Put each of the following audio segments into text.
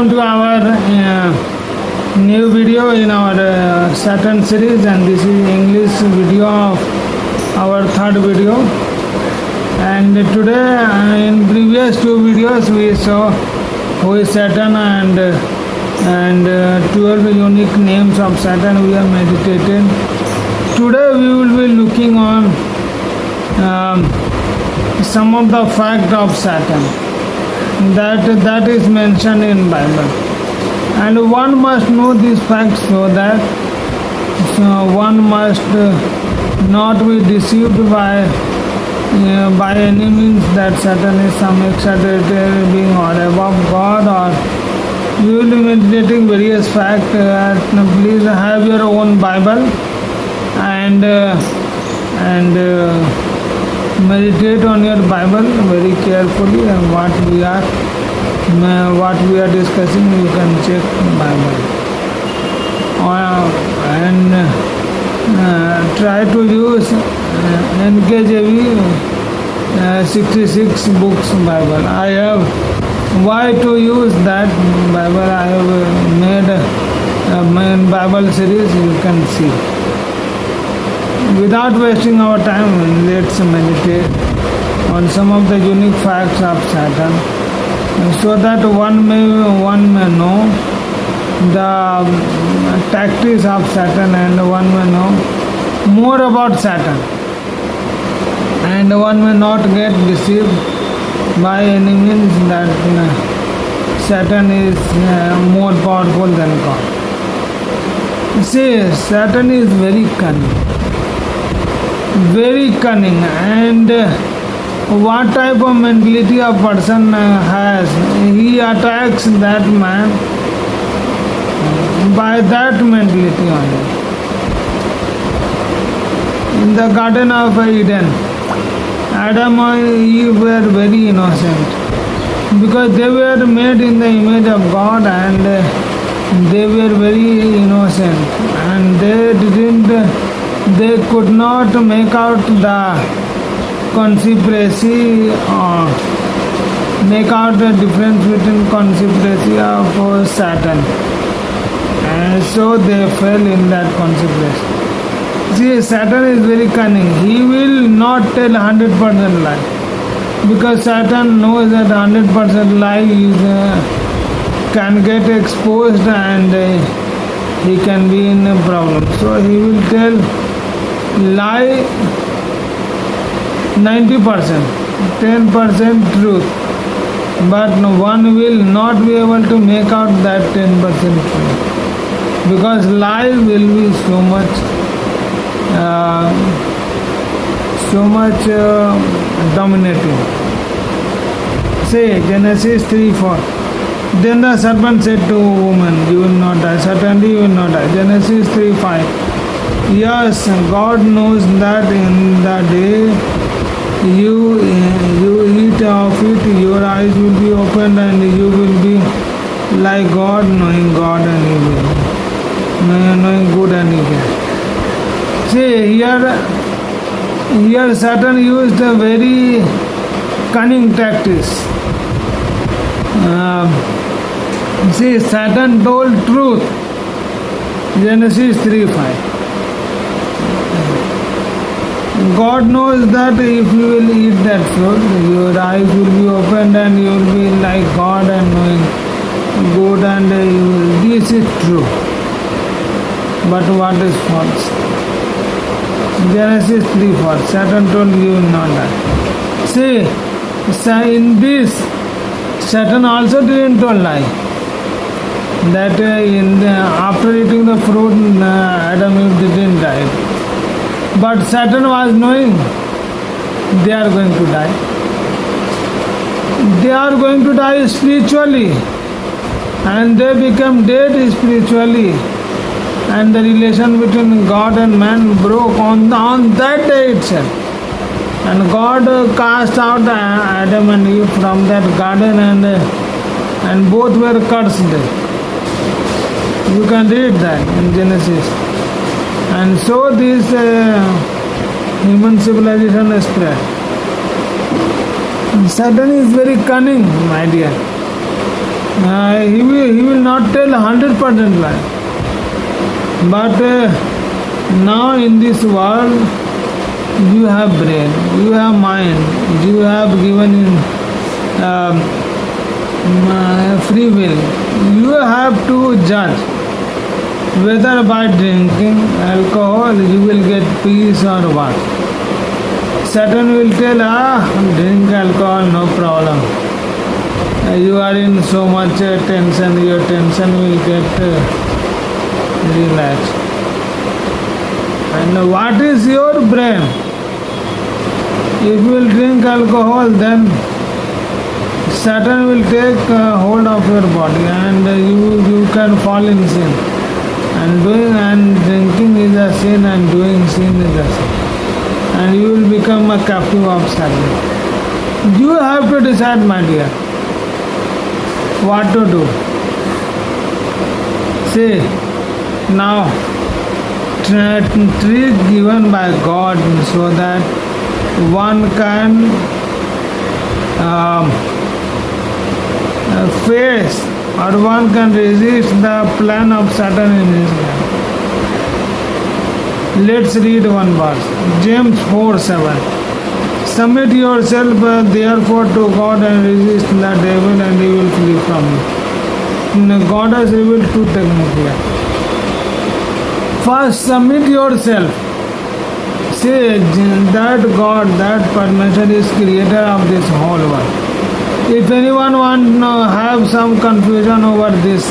Welcome to our new video in our Saturn series, and this is English video of our third video. And today in previous two videos we saw who is Saturn and 12 unique names of Saturn we have meditated. Today we will be looking on some of the fact of Saturn that is mentioned in Bible, and one must know these facts so that one must not be deceived by any means that Saturn is some extraterrestrial being or above God, or you will be meditating various facts. Please have your own Bible and meditate on your Bible very carefully, and what we are discussing you can check Bible, and try to use NKJV 66 books Bible. I have why to use that Bible. I have made my Bible series, you can see. Without wasting our time, let's meditate on some of the unique facts of Saturn, so that one may know the tactics of Saturn, and one may know more about Saturn, and one may not get deceived by any means that Saturn is more powerful than God. See, Saturn is very cunning, and what type of mentality a person has, he attacks that man by that mentality only. In the Garden of Eden, Adam and Eve were very innocent because they were made in the image of God, and they were very innocent, and they could not make out the conspiracy or make out the difference between conspiracy of Saturn, and so they fell in that conspiracy. See, Saturn is very cunning. He will not tell 100% lie, because Saturn knows that 100% lie can get exposed, and he can be in a problem. So he will tell lie 90%, 10% truth, but one will not be able to make out that 10% truth, because lie will be so much dominating. Say Genesis 3:4. Then the serpent said to woman, "You will not die. Certainly you will not die." Genesis 3:5. Yes, God knows that in the day you eat of it, your eyes will be opened, and you will be like God, knowing God and evil, knowing good and evil. See, here Saturn used a very cunning tactics. See, Saturn told truth. Genesis 3:5. God knows that if you will eat that fruit, your eyes will be opened, and you will be like God and knowing good and evil. This is true. But what is false? Genesis 3:4. Saturn told you will not die. See, in this, Saturn also didn't tell lie. That after eating the fruit, Adam and Eve didn't die. But Saturn was knowing they are going to die. They are going to die spiritually, and they became dead spiritually, and the relation between God and man broke on that day itself. And God cast out Adam and Eve from that garden, and both were cursed. You can read that in Genesis. And so this human civilization spread. Saturn is very cunning, my dear. He not tell 100% lie. But now in this world, you have brain, you have mind, you have given in free will. You have to judge whether by drinking alcohol you will get peace or what. Satan will tell, drink alcohol, no problem. You are in so much tension, your tension will get relaxed. And what is your brain? If you will drink alcohol, then Satan will take hold of your body, and you can fall in sin. And drinking is a sin, and doing sin is a sin. And you will become a captive of Satan. You have to decide, my dear, what to do. See, now, trick given by God so that one can face or one can resist the plan of Satan in his life. Let's read one verse. James 4:7. Submit yourself therefore to God and resist the devil, and he will flee from you. God has revealed two techniques here. First, submit yourself. Say that God, that Parmeshwar is creator of this whole world. If anyone wants to have some confusion over this,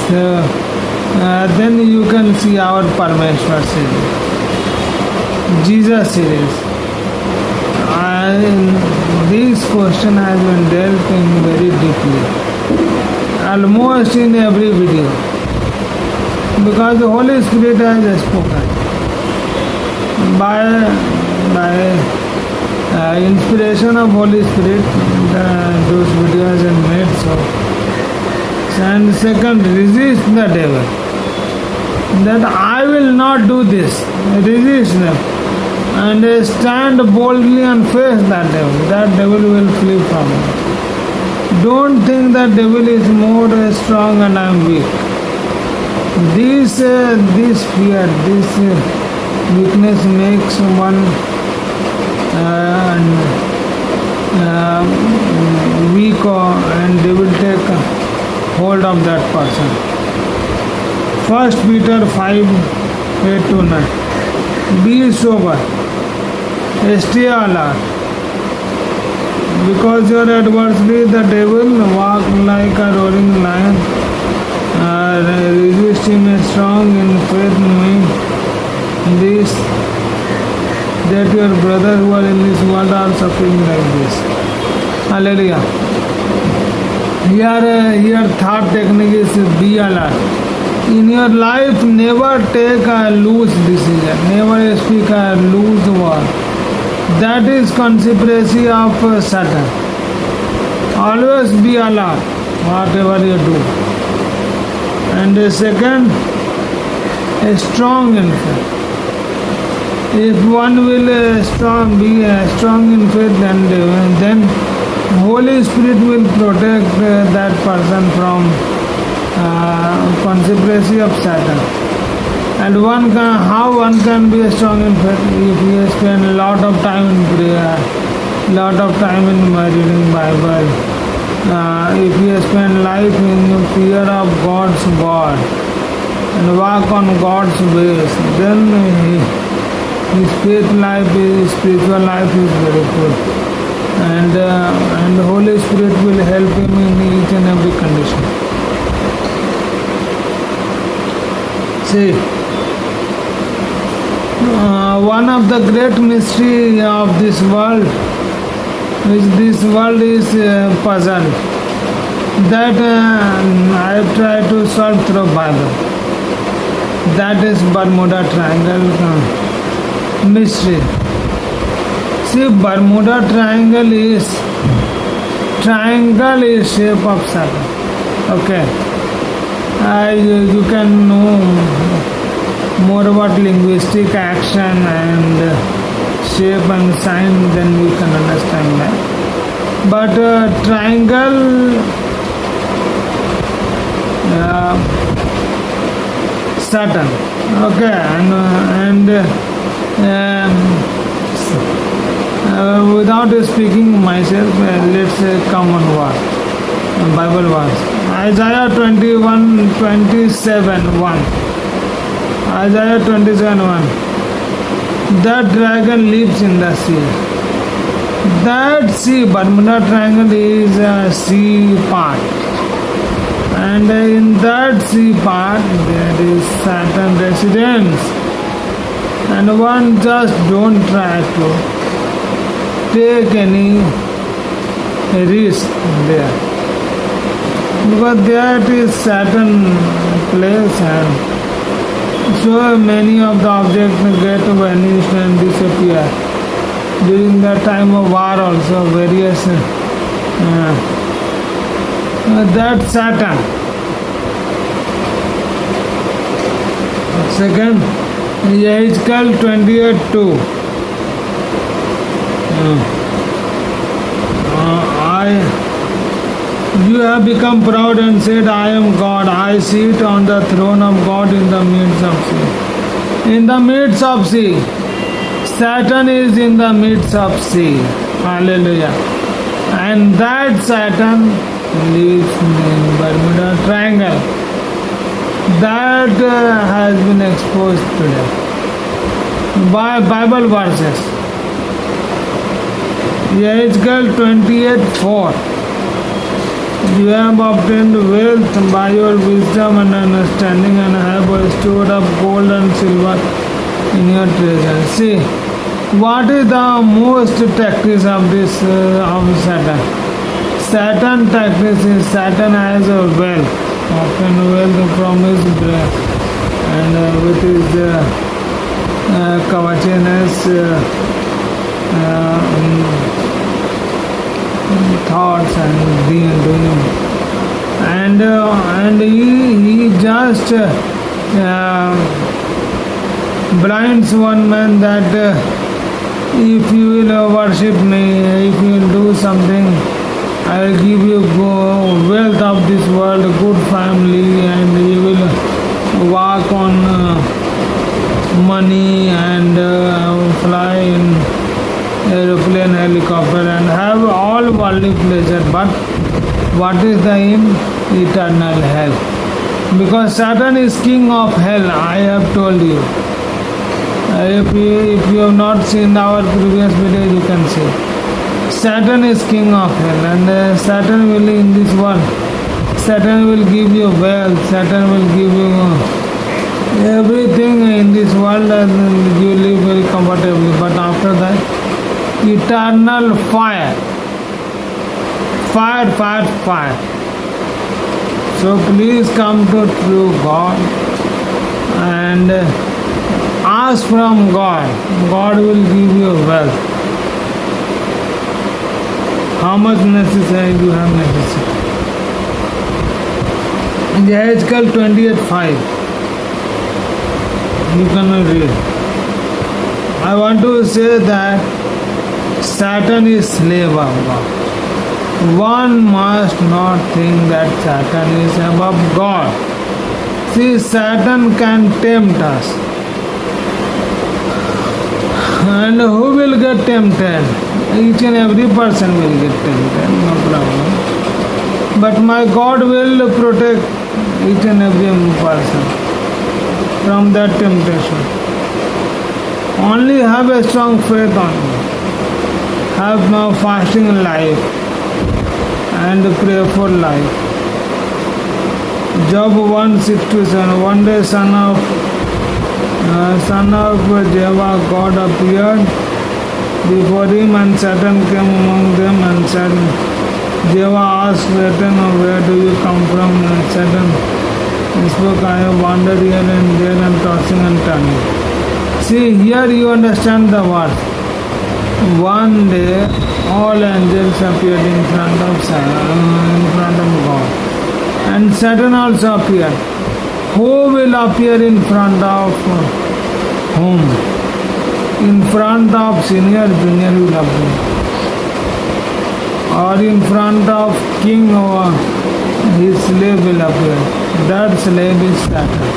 then you can see our Parmeshwar series, Jesus series. This question has been dealt in very deeply, almost in every video, because the Holy Spirit has spoken by inspiration of Holy Spirit. Those videos are made so. And second, resist the devil. That I will not do this. Resist them. And stand boldly and face that devil. That devil will flee from you. Don't think that devil is more strong and I am weak. This fear, this weakness makes one weak, and they will take hold of that person. 1 Peter 5:8-9. Be sober, stay alert, because your adversary the devil walk like a roaring lion. Resist him strong in faith, knowing this, that your brothers who are in this world are suffering like this. Hallelujah. Here third technique is be alert. In your life, never take a loose decision. Never speak a loose word. That is conspiracy of Satan. Always be alert, whatever you do. And second, strong in faith. If one will be strong in faith, then Holy Spirit will protect that person from conspiracy of Satan. And how one can be strong in faith? If he spend a lot of time in prayer, lot of time in reading Bible, if he spend life in fear of God's word and walk on God's ways, then his faith life, his spiritual life is very good, and the Holy Spirit will help him in each and every condition. See, one of the great mystery of this world is puzzle that I have tried to solve through Bible. That is Bermuda Triangle mystery. See, Bermuda Triangle is shape of Saturn. Okay, you can know more about linguistic action and shape and sign, then you can understand that. But triangle uh, Saturn. Okay, without speaking myself, let's come on what Bible verse. Isaiah 21:27:1. Isaiah 27:1. That dragon lives in the sea. That sea, Bermuda Triangle is a sea part. And in that sea part, there is Saturn residence. And one just don't try to take any risk there. Because that is Saturn place, and so many of the objects get vanished and disappear. During the time of war also various that Saturn. Second, Ezekiel 28:2. You have become proud and said, I am God. I sit on the throne of God in the midst of sea. In the midst of sea. Saturn is in the midst of sea. Hallelujah. And that Saturn lives in Bermuda Triangle. That has been exposed today by Bible verses. Ezekiel 28:4. You have obtained wealth by your wisdom and understanding, and have stored up gold and silver in your treasure. See, what is the most tactics of this of Saturn? Saturn tactics is Saturn has a wealth, often wealth from his breath, and with his covetousness. Thoughts and doing, and he just blinds one man that if you will worship me, if you will do something, I will give you wealth of this world, good family, and you will walk on money and fly in aeroplane, helicopter, and have all worldly pleasure. But what is the aim? Eternal hell. Because Saturn is king of hell, I have told you. If you have not seen our previous video, you can see. Saturn is king of hell, and Saturn will in this world. Saturn will give you wealth. Saturn will give you everything in this world, and you live very comfortably. But after that, eternal fire. So please come to true God and ask from God. God will give you wealth. How much necessary you have necessary. In Ezekiel 28:5, you cannot read. I want to say that Saturn is slave of God. One must not think that Saturn is above God. See, Saturn can tempt us. And who will get tempted? Each and every person will get tempted, no problem. But my God will protect each and every person from that temptation. Only have a strong faith on me. Have now fasting life and prayerful life. Job 1:6-7. One day son of Jeva, God appeared before him, and Satan came among them, and said, Jeva asked Satan, where do you come from? And Satan spoke, I have wandered here and there and tossing and turning. See, here you understand the word. One day, all angels appeared in front of God, and Satan also appeared. Who will appear in front of whom? In front of senior, junior will appear, or in front of king or his slave will appear. That slave is Satan.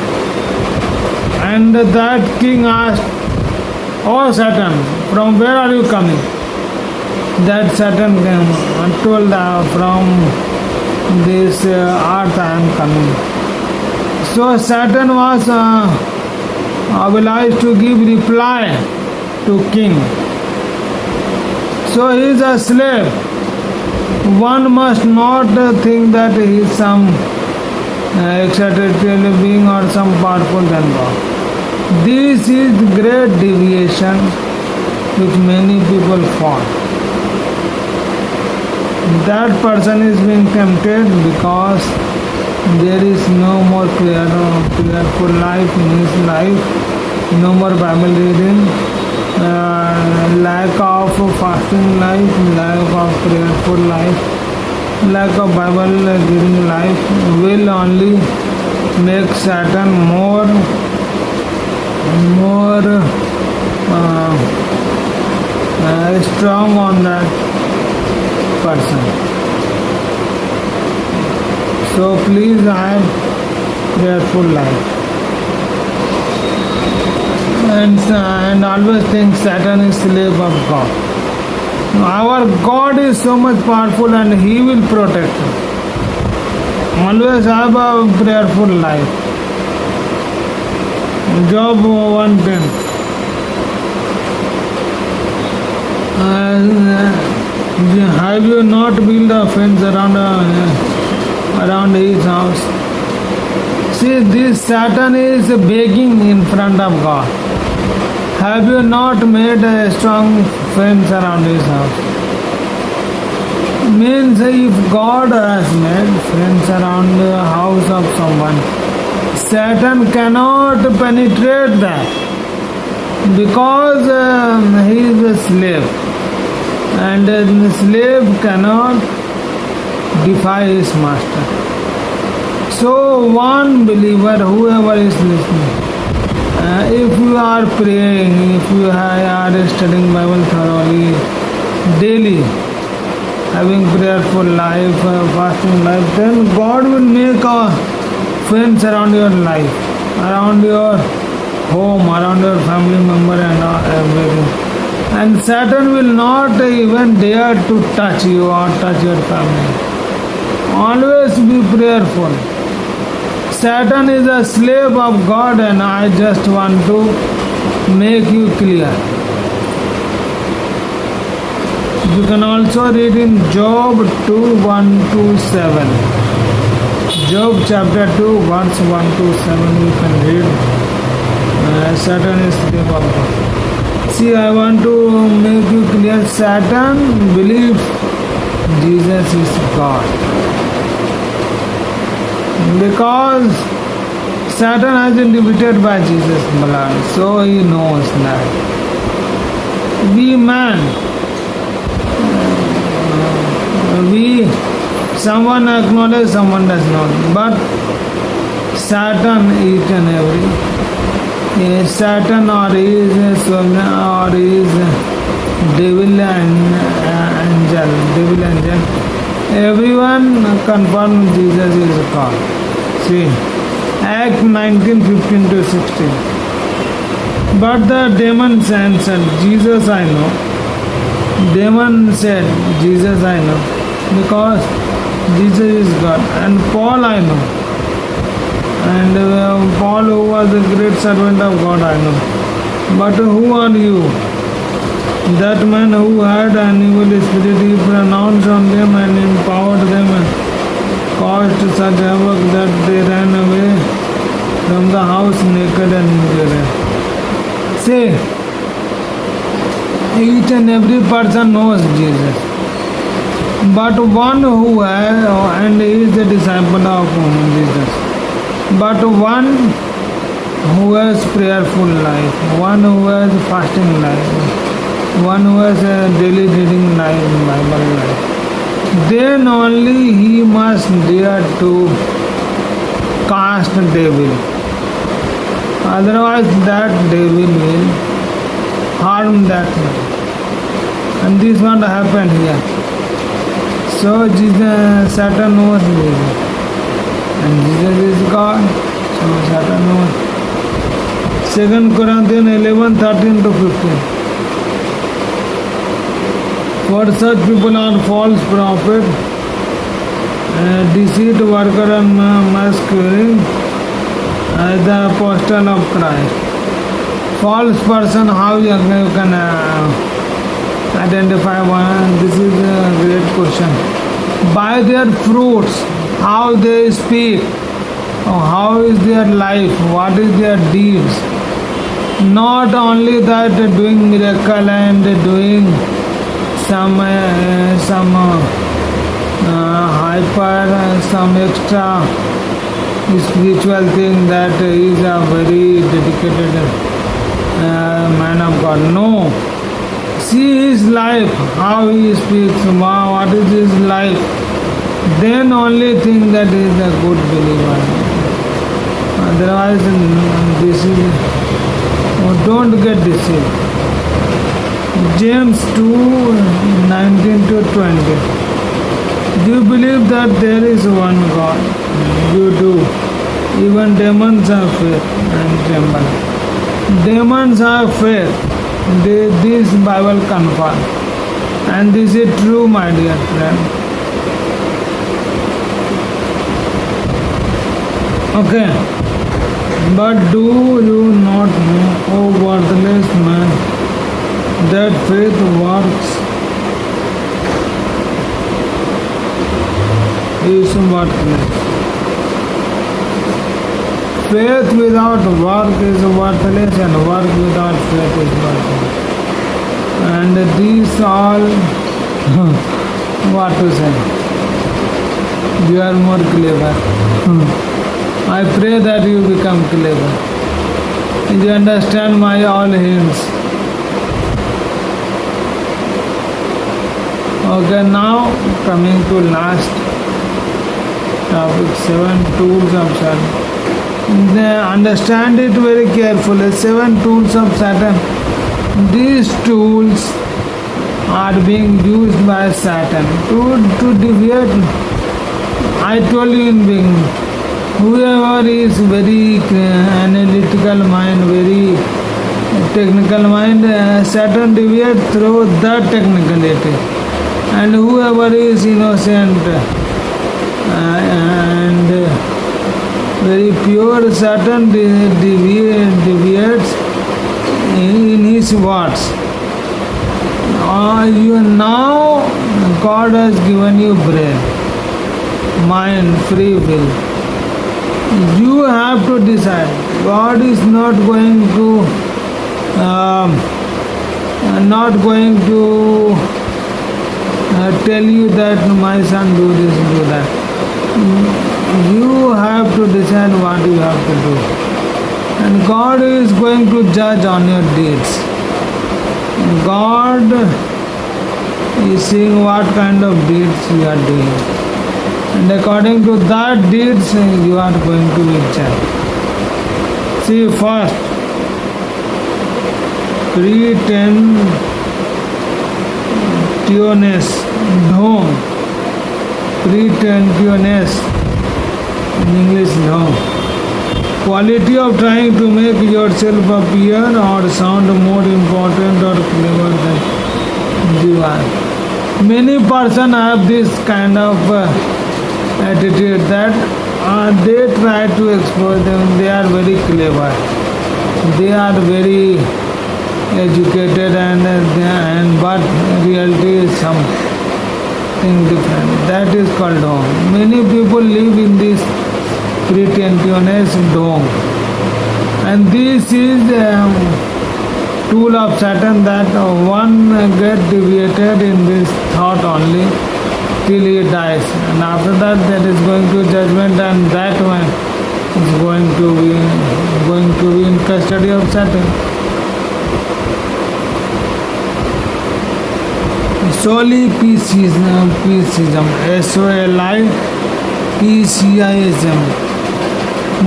And that king asked, "Oh Satan, from where are you coming?" That Satan came and told, "From this earth I am coming." So Satan was obliged to give reply to king. So he is a slave. One must not think that he is some extraterrestrial being or some powerful than God. This is great deviation which many people fall. That person is being tempted because there is no more prayerful life in his life, no more Bible reading, lack of fasting life, lack of prayerful life, lack of Bible reading life will only make Satan more strong on that person. So please have prayerful life. And always think Satan is slave of God. Our God is so much powerful and He will protect us. Always have a prayerful life. Job 1:10. Have you not built a fence around his house? See, this Satan is begging in front of God. Have you not made a strong fence around his house? Means if God has made fence around the house of someone, Satan cannot penetrate that because he is a slave, and the slave cannot defy his master. So one believer, whoever is listening, if you are praying, if you are studying Bible thoroughly, daily, having prayerful life, fasting life, then God will make a fence around your life, around your home, around your family member and everything. And Satan will not even dare to touch you or touch your family. Always be prayerful. Satan is a slave of God, and I just want to make you clear. You can also read in Job 2:1-7. Job chapter 2 verse 1-7 you can read. Satan is slave of God. See, I want to make you clear. Satan believes Jesus is God. Because Satan has been defeated by Jesus' blood, so he knows that. We man, someone acknowledge, someone does not. But Satan, each and every, Satan or his devil angel, everyone confirm Jesus is God. See, Act 19:15-16. But the demons answered, Jesus I know. Demon said, Jesus I know, because Jesus is God. And Paul I know. And Paul, who was a great servant of God, I know. But who are you? That man who had an evil spirit, he pronounced on them and empowered them and caused such havoc that they ran away from the house naked and injured. See, each and every person knows Jesus. But one who has, and he is a disciple of Jesus. But one who has prayerful life, one who has fasting life, one who has a daily reading life, Bible life, then only he must dare to cast devil. Otherwise that devil will harm that man. And this won't happen here. So Jesus, Satan knows this. and Jesus is God. So Satan knows. 2 Corinthians 11:13-15. For such people are false prophets, deceit worker and masquerading as the apostle of Christ. False person, how you can identify one? This is a great question. By their fruits, how they speak, how is their life, what is their deeds. Not only that, doing miracle and doing some some extra spiritual thing, that is a very dedicated man of God. No. See his life, how he speaks, what is his life. Then only think that he is a good believer. Otherwise, this is, don't get deceived. James 2:19-20. Do you believe that there is one God? You do. Even demons have faith and tremble. Demons have faith. This Bible confirms. And this is true, my dear friend. Okay. But do you not know, O worthless man, that faith works is worthless. Faith without work is worthless, and work without faith is worthless. And these all, what to say? You are more clever. I pray that you become clever. You understand my all hints. Okay, now coming to last topic, 7 tools of Satan. Understand it very carefully. 7 tools of Satan. These tools are being used by Satan to deviate. I told you in beginning, whoever is very analytical mind, very technical mind, Satan deviates through the technicality. And whoever is innocent and very pure, Satan deviates in his words. Now God has given you brain, mind, free will. You have to decide. God is not going to tell you that my son do this, do that. You have to decide what you have to do. And God is going to judge on your deeds. God is seeing what kind of deeds you are doing. And according to that deeds, you are going to be judged. See, first, pretentiousness, dhom. Pretentiousness, in English, dhom. Quality of trying to make yourself appear or sound more important or clever than you are. Many persons have this kind of attitude that they try to exploit them. They are very clever. They are very educated, but reality is something different. That is called dome. Many people live in this pretentiousness dome, and this is tool of Satan, that one get deviated in this thought only till he dies, and after that there is going to judgment, and that one is going to be in custody of Satan. Solipsism, Solipsism.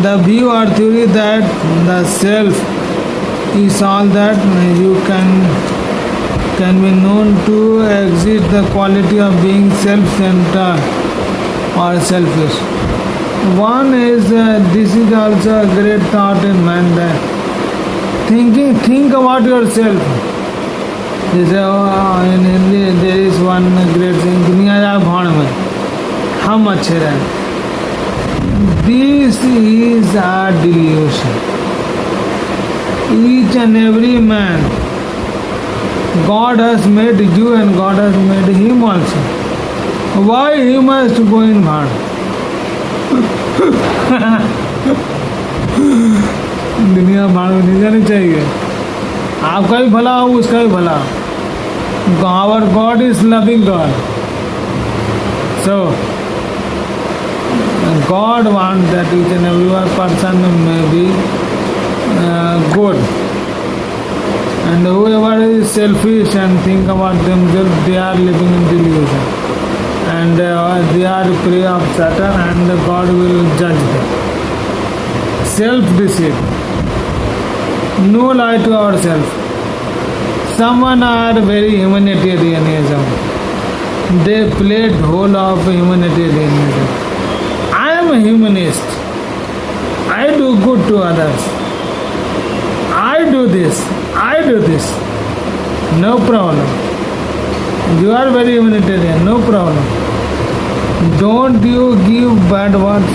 The view or theory that the self is all that you can be known to exist, the quality of being self-centered or selfish. One is this is also a great thought in man that think about yourself. जैसे in Hindi there is one great thing, दुनिया जाए भाड़ में हम अच्छे रहें. This is a delusion. Each and every man, God has made you and God has made him also. Why he must go in bhad? दुनिया भाड़ में नहीं जानी चाहिए. आपका भी भला हो, उसका भी भला. Our God is loving God. So God wants that each and every person may be good. And whoever is selfish and think about themselves, they are living in delusion. And they are prey of Satan, and God will judge them. Self-deceit. No lie to ourselves. Someone are very humanitarianism. They played whole of humanitarianism. I am a humanist. I do good to others. I do this. I do this. No problem. You are very humanitarian. No problem. Don't you give bad words.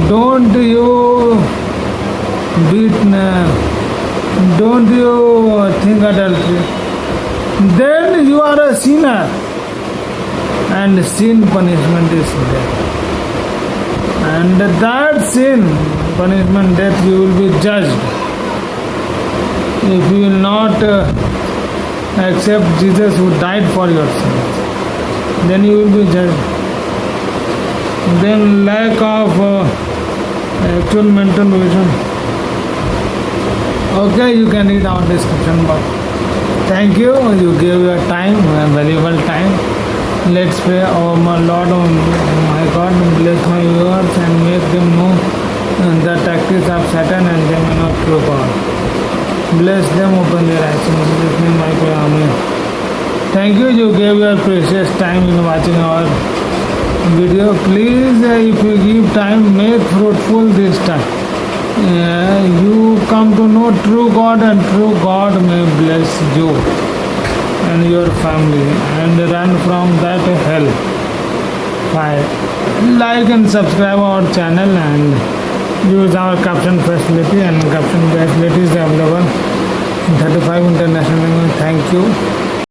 Don't you beat. Don't you think adultery. Then you are a sinner. And sin punishment is death. And that sin punishment death you will be judged. If you will not accept Jesus who died for your sins, then you will be judged. Then lack of actual mental vision. Okay, you can read our description box. Thank you. You gave your time, valuable time. Let's pray. Oh my Lord, oh my God, bless my viewers and make them know the tactics of Satan and they may not true God. Bless them, open their eyes. In Jesus' name I pray. Amen. Thank you. You gave your precious time in watching our video. Please, if you give time, make fruitful this time. You come to know true God, and true God may bless you and your family and run from that hell fire. Like and subscribe our channel and use our caption facility, and caption facility is available in 35 international languages. Thank you.